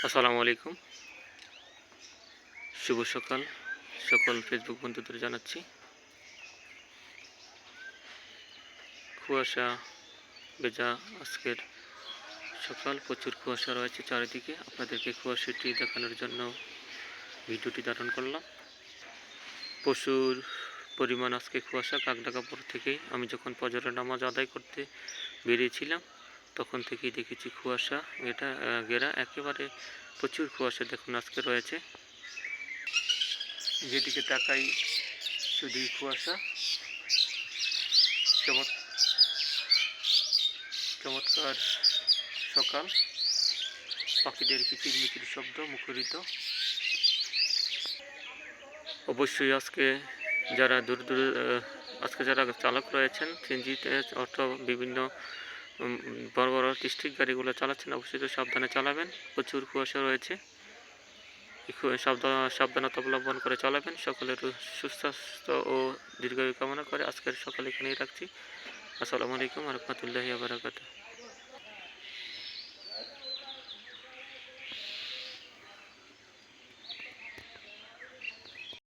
আসসালামু আলাইকুম। শুভ সকাল। সকল ফেসবুক বন্ধুদের জানাচ্ছি। কুয়াশা ভেজা আজকের সকাল, প্রচুর কুয়াশা রয়েছে চারিদিকে। আপনাদেরকে কুয়াশাটি দেখানোর জন্য ভিডিওটি ধারণ করলাম। প্রচুর পরিমাণ আজকে কুয়াশা। কাকডাকাপুর থেকেই আমি যখন ফজরের নামাজ আদায় করতে বেরিয়েছিলাম তখন থেকেই দেখেছি কুয়াশা ঘেরা একেবারে প্রচুর কুয়াশা দেখুন আজকে রয়েছে। যেদিকে তাকাই শুধুই কুয়াশা। চমৎকার সকাল, পাখিদের কিচিরমিচির শব্দ মুখরিত। অবশ্যই আজকে যারা যারা চালক রয়েছেন সিএনজিতে অথবা বিভিন্ন বড় বড় ডিস্ট্রিক্ট গাড়িগুলো চালাচ্ছেন, অবশ্যই তো সাবধানে চালাবেন। প্রচুর কুয়াশা রয়েছে, সাবধানতা অবলম্বন করে চালাবেন। সকলের সুস্বাস্থ্য ও দীর্ঘায়ু কামনা করে আজকের সকাল এখানেই রাখছি। আসসালামু আলাইকুম ওয়া রাহমাতুল্লাহি ওয়া বারাকাতুহু।